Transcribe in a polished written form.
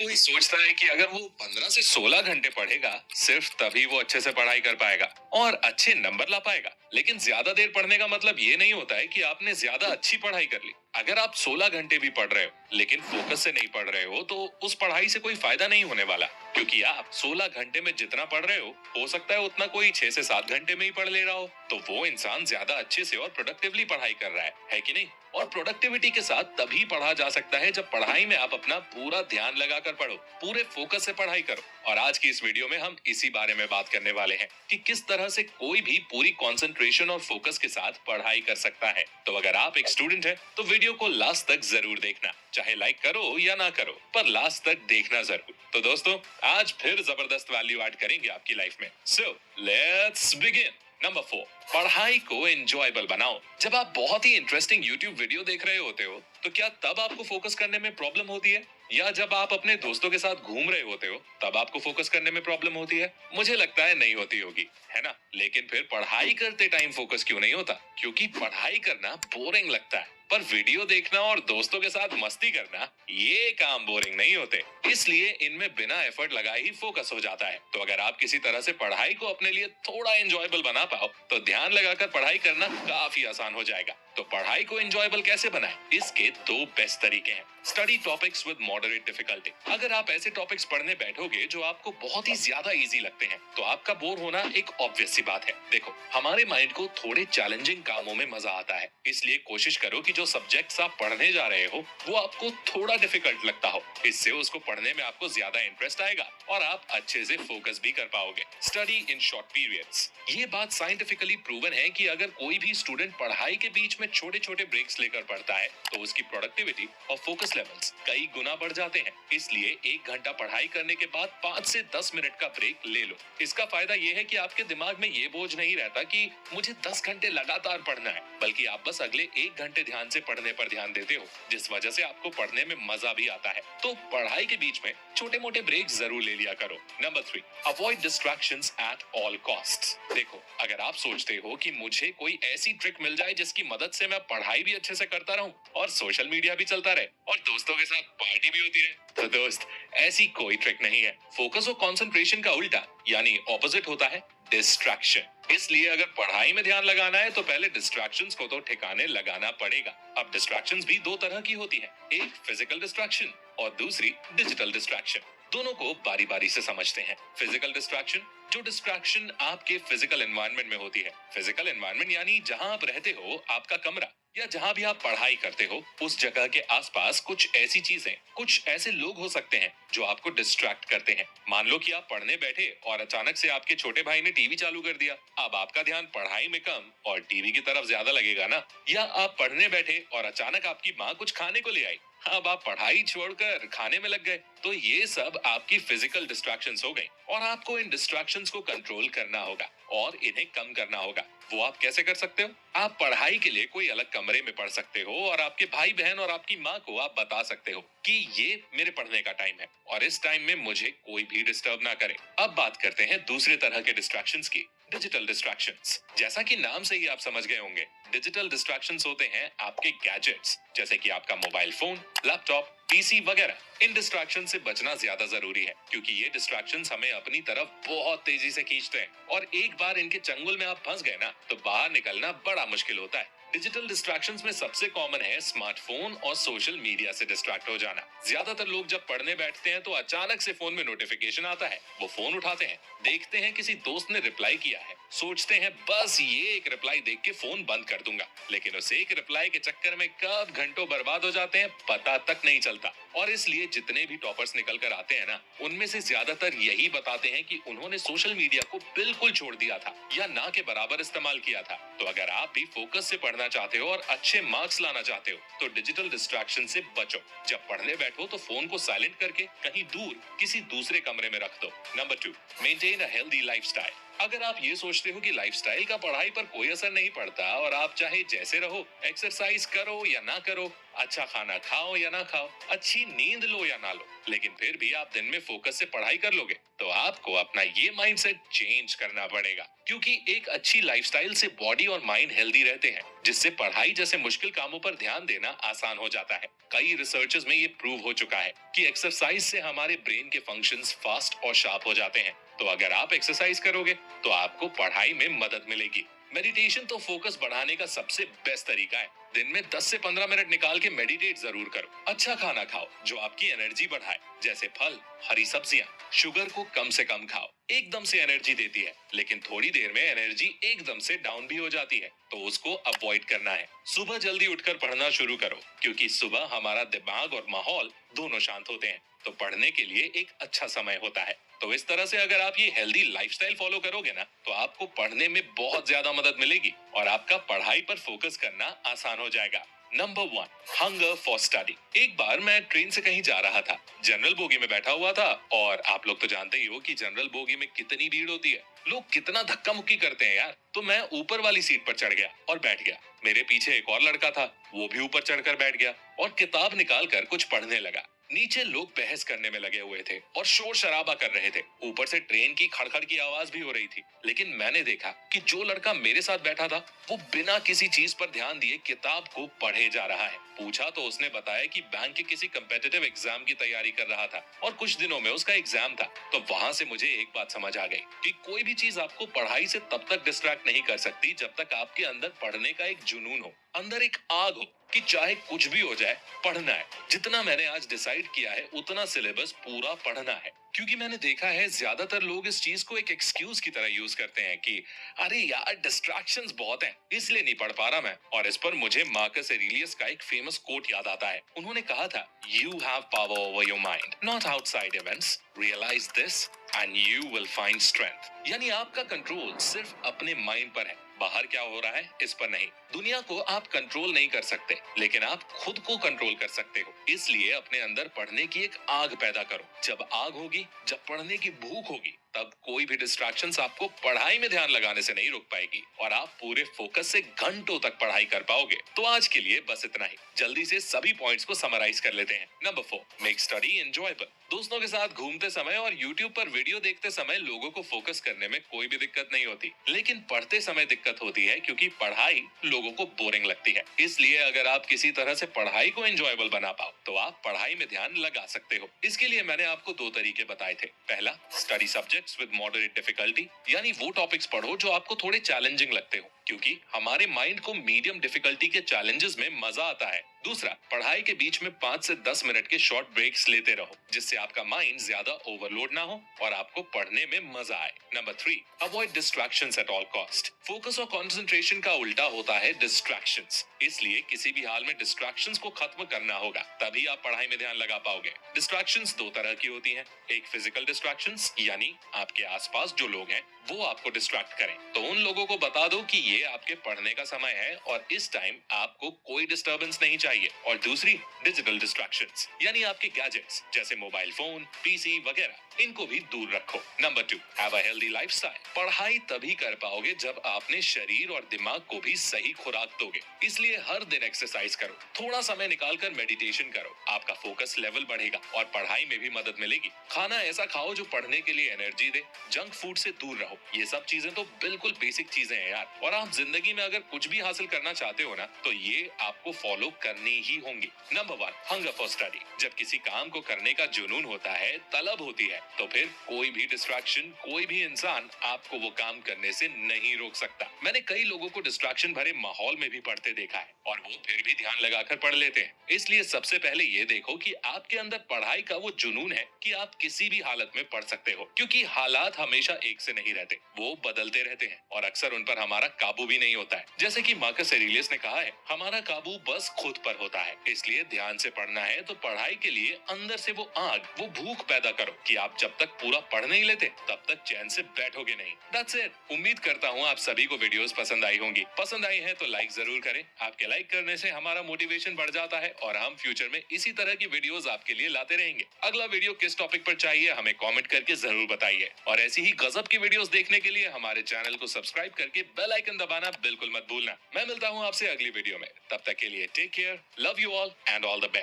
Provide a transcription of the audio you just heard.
कोई सोचता है कि अगर वो 15 से 16 घंटे पढ़ेगा, सिर्फ तभी वो अच्छे से पढ़ाई कर पाएगा और अच्छे नंबर ला पाएगा। लेकिन ज्यादा देर पढ़ने का मतलब ये नहीं होता है कि आपने ज्यादा अच्छी पढ़ाई कर ली। अगर आप 16 घंटे भी पढ़ रहे हो लेकिन फोकस से नहीं पढ़ रहे हो तो उस पढ़ाई से कोई फायदा नहीं होने वाला, क्योंकि आप 16 घंटे में जितना पढ़ रहे हो सकता है उतना कोई 6 से 7 घंटे में ही पढ़ ले रहा हो। तो वो इंसान ज्यादा अच्छे से और प्रोडक्टिवली पढ़ाई कर रहा है कि नहीं? और प्रोडक्टिविटी के साथ तभी पढ़ा जा सकता है जब पढ़ाई में आप अपना पूरा ध्यान लगाकर पढ़ो, पूरे फोकस से पढ़ाई करो। और आज की इस वीडियो में हम इसी बारे में बात करने वाले हैं कि किस तरह से कोई भी पूरी कंसंट्रेशन और फोकस के साथ पढ़ाई कर सकता है। तो अगर आप एक स्टूडेंट हैं तो वीडियो को लास्ट तक जरूर देखना, चाहे लाइक करो या ना करो, पर लास्ट तक देखना जरूर। तो दोस्तों, आज फिर जबरदस्त वैल्यू ऐड करेंगे आपकी लाइफ में। So let's begin. नंबर 4, पढ़ाई को एंजॉयबल बनाओ। जब आप बहुत ही इंटरेस्टिंग यूट्यूब वीडियो देख रहे होते हो तो क्या तब आपको फोकस करने में प्रॉब्लम होती है, या जब आप अपने दोस्तों के साथ घूम रहे होते हो तब आपको फोकस करने में प्रॉब्लम होती है? मुझे लगता है नहीं होती होगी, है ना? लेकिन फिर पढ़ाई करते टाइम फोकस क्यों नहीं होता? क्योंकि पढ़ाई करना बोरिंग लगता है, पर वीडियो देखना और दोस्तों के साथ मस्ती करना ये काम बोरिंग नहीं होते। इसलिए इनमें बिना एफर्ट लगाए ही फोकस हो जाता है। तो अगर आप किसी तरह से पढ़ाई को अपने लिए थोड़ा एंजॉयबल बना पाओ तो ध्यान लगाकर पढ़ाई करना काफी आसान हो जाएगा। तो पढ़ाई को एंजॉयबल कैसे बनाएं? इसके दो बेस्ट तरीके हैं। Study topics with moderate difficulty. अगर आप ऐसे टॉपिक्स पढ़ने बैठोगे जो आपको बहुत ही ज्यादा इजी लगते हैं तो आपका बोर होना एक ऑब्वियस सी बात है। देखो, हमारे माइंड को थोड़े चैलेंजिंग कामों में मजा आता है, इसलिए कोशिश करो कि जो सब्जेक्ट्स आप पढ़ने जा रहे हो वो आपको थोड़ा डिफिकल्ट लगता हो। इससे उसको पढ़ने में आपको ज्यादा इंटरेस्ट आएगा और आप अच्छे से फोकस भी कर पाओगे। Study in short periods. ये बात साइंटिफिकली प्रूवन है कि अगर कोई भी स्टूडेंट पढ़ाई के बीच में छोटे छोटे ब्रेक्स लेकर पढ़ता है तो उसकी प्रोडक्टिविटी और फोकस लेवल्स कई गुना बढ़ जाते हैं। इसलिए 1 घंटा पढ़ाई करने के बाद 5 से 10 मिनट का ब्रेक ले लो। इसका फायदा यह है कि आपके दिमाग में ये बोझ नहीं रहता कि मुझे 10 घंटे लगातार पढ़ना है, बल्कि आप बस अगले 1 घंटे ध्यान से पढ़ने पर ध्यान देते हो, जिस वजह से आपको पढ़ने में मजा भी आता है। तो पढ़ाई के बीच में छोटे मोटे ब्रेक जरूर ले लिया करो। Number 3, avoid distractions at all costs. देखो, अगर आप सोचते हो कि मुझे कोई ऐसी ट्रिक मिल जाए जिसकी मदद से मैं पढ़ाई भी अच्छे से करता रहूं और सोशल मीडिया भी चलता रहे और दोस्तों के साथ पार्टी भी होती रहे, तो दोस्त, ऐसी कोई ट्रिक नहीं है। फोकस और कंसंट्रेशन का उल्टा यानी ऑपोजिट होता है डिस्ट्रैक्शन। इसलिए अगर पढ़ाई में ध्यान लगाना है तो पहले डिस्ट्रैक्शंस को तो ठिकाने लगाना पड़ेगा। अब डिस्ट्रैक्शंस भी दो तरह की होती हैं, एक फिजिकल डिस्ट्रैक्शन और दूसरी डिजिटल डिस्ट्रैक्शन। दोनों को बारी बारी से समझते हैं। फिजिकल डिस्ट्रैक्शन, जो डिस्ट्रैक्शन आपके फिजिकल एनवायरनमेंट में होती है। फिजिकल एनवायरनमेंट यानी जहां आप रहते हो, आपका कमरा या जहां भी आप पढ़ाई करते हो, उस जगह के आसपास कुछ ऐसी चीजें, कुछ ऐसे लोग हो सकते हैं जो आपको डिस्ट्रैक्ट करते हैं। मान लो कि आप पढ़ने बैठे और अचानक से आपके छोटे भाई ने टीवी चालू कर दिया। अब आपका ध्यान पढ़ाई में कम और टीवी की तरफ ज्यादा लगेगा ना? या आप पढ़ने बैठे और अचानक आपकी माँ कुछ खाने को ले आई, अब आप पढ़ाई छोड़कर खाने में लग गए। तो ये सब आपकी फिजिकल डिस्ट्रैक्शंस हो गई और आपको इन डिस्ट्रैक्शंस को कंट्रोल करना होगा और इन्हें कम करना होगा। वो आप कैसे कर सकते हो? आप पढ़ाई के लिए कोई अलग कमरे में पढ़ सकते हो और आपके भाई बहन और आपकी माँ को आप बता सकते हो कि ये मेरे पढ़ने का टाइम है और इस टाइम में मुझे कोई भी डिस्टर्ब ना करे। अब बात करते हैं दूसरे तरह के डिस्ट्रैक्शंस की, डिजिटल डिस्ट्रैक्शंस। जैसा कि नाम से ही आप समझ गए होंगे, डिजिटल डिस्ट्रैक्शंस होते हैं आपके गैजेट्स, जैसे कि आपका मोबाइल फोन, लैपटॉप, पीसी वगैरह। इन डिस्ट्रैक्शन से बचना ज्यादा जरूरी है, क्योंकि ये डिस्ट्रैक्शंस हमें अपनी तरफ बहुत तेजी से खींचते हैं और एक बार इनके चंगुल में आप फंस गए ना तो बाहर निकलना बड़ा मुश्किल होता है। डिजिटल डिस्ट्रैक्शंस में सबसे कॉमन है स्मार्टफोन और सोशल मीडिया से डिस्ट्रैक्ट हो जाना। ज्यादातर लोग जब पढ़ने बैठते हैं तो अचानक से फोन में नोटिफिकेशन आता है, वो फोन उठाते हैं, देखते हैं किसी दोस्त ने रिप्लाई किया है, सोचते हैं बस ये एक रिप्लाई देख के फोन बंद कर दूंगा, लेकिन उस एक रिप्लाई के चक्कर में कब घंटों बर्बाद हो जाते हैं पता तक नहीं चलता। और इसलिए जितने भी टॉपर्स निकल कर आते हैं ना, उनमें से ज्यादातर यही बताते हैं कि उन्होंने सोशल मीडिया को बिल्कुल छोड़ दिया था या ना के बराबर इस्तेमाल किया था। तो अगर आप भी फोकस से पढ़ना चाहते हो और अच्छे मार्क्स लाना चाहते हो तो डिजिटल डिस्ट्रैक्शन से बचो। जब पढ़ने बैठो तो फोन को साइलेंट करके कहीं दूर किसी दूसरे कमरे में रख दो। Number 2, maintain a healthy lifestyle. अगर आप ये सोचते हो कि लाइफस्टाइल का पढ़ाई पर कोई असर नहीं पड़ता और आप चाहे जैसे रहो, एक्सरसाइज करो या ना करो, अच्छा खाना खाओ या ना खाओ, अच्छी नींद लो या ना लो, लेकिन फिर भी आप दिन में फोकस से पढ़ाई कर लोगे, तो आपको अपना ये माइंडसेट चेंज करना पड़ेगा। क्योंकि एक अच्छी लाइफस्टाइल से बॉडी और माइंड हेल्दी रहते हैं, जिससे पढ़ाई जैसे मुश्किल कामों पर ध्यान देना आसान हो जाता है। कई रिसर्चेस में ये प्रूव हो चुका है कि एक्सरसाइज से हमारे ब्रेन के फंक्शंस फास्ट और शार्प हो जाते हैं। तो अगर आप एक्सरसाइज करोगे तो आपको पढ़ाई में मदद मिलेगी। मेडिटेशन तो फोकस बढ़ाने का सबसे बेस्ट तरीका है। दिन में 10 से 15 मिनट निकाल के मेडिटेट जरूर करो। अच्छा खाना खाओ जो आपकी एनर्जी बढ़ाए, जैसे फल, हरी सब्जियां। शुगर को कम से कम खाओ, एकदम से एनर्जी देती है, लेकिन थोड़ी देर में एनर्जी एकदम से डाउन भी हो जाती है, तो उसको अवॉइड करना है। सुबह जल्दी उठकर पढ़ना शुरू करो, क्योंकि सुबह हमारा दिमाग और माहौल दोनों शांत होते हैं, तो पढ़ने के लिए एक अच्छा समय होता है। तो इस तरह से अगर आप ये हेल्दी लाइफस्टाइल फॉलो करोगे ना, तो आपको पढ़ने में बहुत ज्यादा मदद मिलेगी और आपका पढ़ाई पर फोकस करना आसान हो जाएगा। Number 1, hunger for study. एक बार मैं ट्रेन से कहीं जा रहा था, जनरल बोगी में बैठा हुआ था, और आप लोग तो जानते ही हो कि जनरल बोगी में कितनी भीड़ होती है, लोग कितना धक्का मुक्की करते हैं यार। तो मैं ऊपर वाली सीट पर चढ़ गया और बैठ गया। मेरे पीछे एक और लड़का था, वो भी ऊपर चढ़कर बैठ गया और किताब निकाल कर कुछ पढ़ने लगा। नीचे लोग बहस करने में लगे हुए थे और शोर शराबा कर रहे थे। ऊपर से ट्रेन की खड़खड़ की आवाज भी हो रही थी। लेकिन मैंने देखा कि जो लड़का मेरे साथ बैठा था, वो बिना किसी चीज पर ध्यान दिए किताब को पढ़े जा रहा है। पूछा तो उसने बताया कि बैंक के किसी कम्पिटिटिव एग्जाम की तैयारी कर रहा था और कुछ दिनों में उसका एग्जाम था। तो वहां से मुझे एक बात समझ आ गई कि कोई भी चीज आपको पढ़ाई से तब तक डिस्ट्रैक्ट नहीं कर सकती जब तक आपके अंदर पढ़ने का एक जुनून हो, अंदर एक आग हो कि चाहे कुछ भी हो जाए पढ़ना है। जितना मैंने आज डिसाइड किया है उतना सिलेबस पूरा पढ़ना है। क्योंकि मैंने देखा है ज्यादातर लोग इस चीज को एक एक्सक्यूज की तरह यूज करते हैं कि अरे यार डिस्ट्रैक्शंस बहुत हैं, इसलिए नहीं पढ़ पा रहा मैं। और इस पर मुझे मार्कस एरेलियस का एक फेमस कोट याद आता है। उन्होंने कहा था, you have power over your mind, not outside events, realize this and you will find strength. यानी आपका कंट्रोल सिर्फ अपने माइंड पर है, बाहर क्या हो रहा है इस पर नहीं। दुनिया को आप कंट्रोल नहीं कर सकते, लेकिन आप खुद को कंट्रोल कर सकते हो। इसलिए अपने अंदर पढ़ने की एक आग पैदा करो। जब आग होगी, जब पढ़ने की भूख होगी, तब कोई भी डिस्ट्रैक्शंस आपको पढ़ाई में ध्यान लगाने से नहीं रोक पाएगी और आप पूरे फोकस से घंटों तक पढ़ाई कर पाओगे। तो आज के लिए बस इतना ही। जल्दी से सभी पॉइंट्स को समराइज कर लेते हैं। Number 4, make study enjoyable. दोस्तों के साथ घूमते समय और यूट्यूब पर वीडियो देखते समय लोगों को फोकस करने में कोई भी दिक्कत नहीं होती, लेकिन पढ़ते समय दिक्कत होती है, क्योंकि पढ़ाई लोगों को बोरिंग लगती है। इसलिए अगर आप किसी तरह से पढ़ाई को एंजॉयबल बना पाओ, तो आप पढ़ाई में ध्यान लगा सकते हो। इसके लिए मैंने आपको 2 तरीके बताए थे। पहला, study subjects with moderate difficulty, यानी वो टॉपिक्स पढ़ो जो आपको थोड़े चैलेंजिंग लगते हो, क्योंकि हमारे माइंड को मीडियम डिफिकल्टी के चैलेंजेस में मजा आता है। दूसरा, पढ़ाई के बीच में 5 से 10 मिनट के शॉर्ट ब्रेक्स लेते रहो, जिससे आपका माइंड ज्यादा ओवरलोड ना हो और आपको पढ़ने में मजा आए। Number 3, avoid distractions at all cost. Focus और कंसंट्रेशन का उल्टा होता है डिस्ट्रैक्शंस, इसलिए किसी भी हाल में डिस्ट्रैक्शंस को खत्म करना होगा, तभी आप पढ़ाई में ध्यान लगा पाओगे। डिस्ट्रैक्शंस 2 तरह की होती हैं। एक फिजिकल डिस्ट्रैक्शंस, यानी आपके आसपास जो लोग हैं वो आपको डिस्ट्रैक्ट करें, तो उन लोगों को बता दो कि ये आपके पढ़ने का समय है और इस टाइम आपको कोई डिस्टरबेंस नहीं चाहिए। और दूसरी, डिजिटल डिस्ट्रैक्शंस, यानी आपके गैजेट्स जैसे मोबाइल फोन, पीसी वगैरह, इनको भी दूर रखो। Number 2, have a healthy lifestyle. पढ़ाई तभी कर पाओगे जब आपने शरीर और दिमाग को भी सही खुराक दोगे। इसलिए हर दिन एक्सरसाइज करो, थोड़ा समय निकालकर मेडिटेशन करो, आपका फोकस लेवल बढ़ेगा और पढ़ाई में भी मदद मिलेगी। खाना ऐसा खाओ जो पढ़ने के लिए एनर्जी दे, जंक फूड से दूर रहो। ये सब चीजें तो बिल्कुल बेसिक चीजें हैं यार, और आप जिंदगी में अगर कुछ भी हासिल करना चाहते हो ना, तो ये आपको फॉलो करनी ही होंगी। Number 1, hunger for study. जब किसी काम को करने का जुनून होता है, तलब होती है, तो फिर कोई भी डिस्ट्रैक्शन, कोई भी इंसान आपको वो काम करने से नहीं रोक सकता। मैंने कई लोगों को डिस्ट्रैक्शन भरे माहौल में भी पढ़ते देखा है और वो फिर भी ध्यान लगाकर पढ़ लेते हैं। इसलिए सबसे पहले ये देखो कि आपके अंदर पढ़ाई का वो जुनून है कि आप किसी भी हालत में पढ़ सकते हो, क्योंकि हालात हमेशा एक से नहीं रहते, वो बदलते रहते हैं और अक्सर उन पर हमारा काबू भी नहीं होता है। जैसे कि मार्कस एरेलियस ने कहा है, हमारा काबू बस खुद पर होता है। इसलिए ध्यान से पढ़ना है तो पढ़ाई के लिए अंदर से वो आग, वो भूख पैदा करो कि आप जब तक पूरा पढ़ नहीं लेते तब तक चैन से बैठोगे नहीं। That's it। उम्मीद करता हूँ आप सभी को वीडियोस पसंद आई होंगी। पसंद आई है तो लाइक जरूर करें। आपके लाइक करने से हमारा मोटिवेशन बढ़ जाता है और हम फ्यूचर में इसी तरह की वीडियोस आपके लिए लाते रहेंगे। अगला वीडियो किस टॉपिक पर चाहिए हमें कमेंट करके जरूर बताइए और ऐसी ही गजब की वीडियोस देखने के लिए हमारे चैनल को सब्सक्राइब करके बेल आइकन दबाना बिल्कुल मत भूलना। मैं मिलता हूँ आपसे अगली वीडियो में, तब तक के लिए take care, love you all and all the best.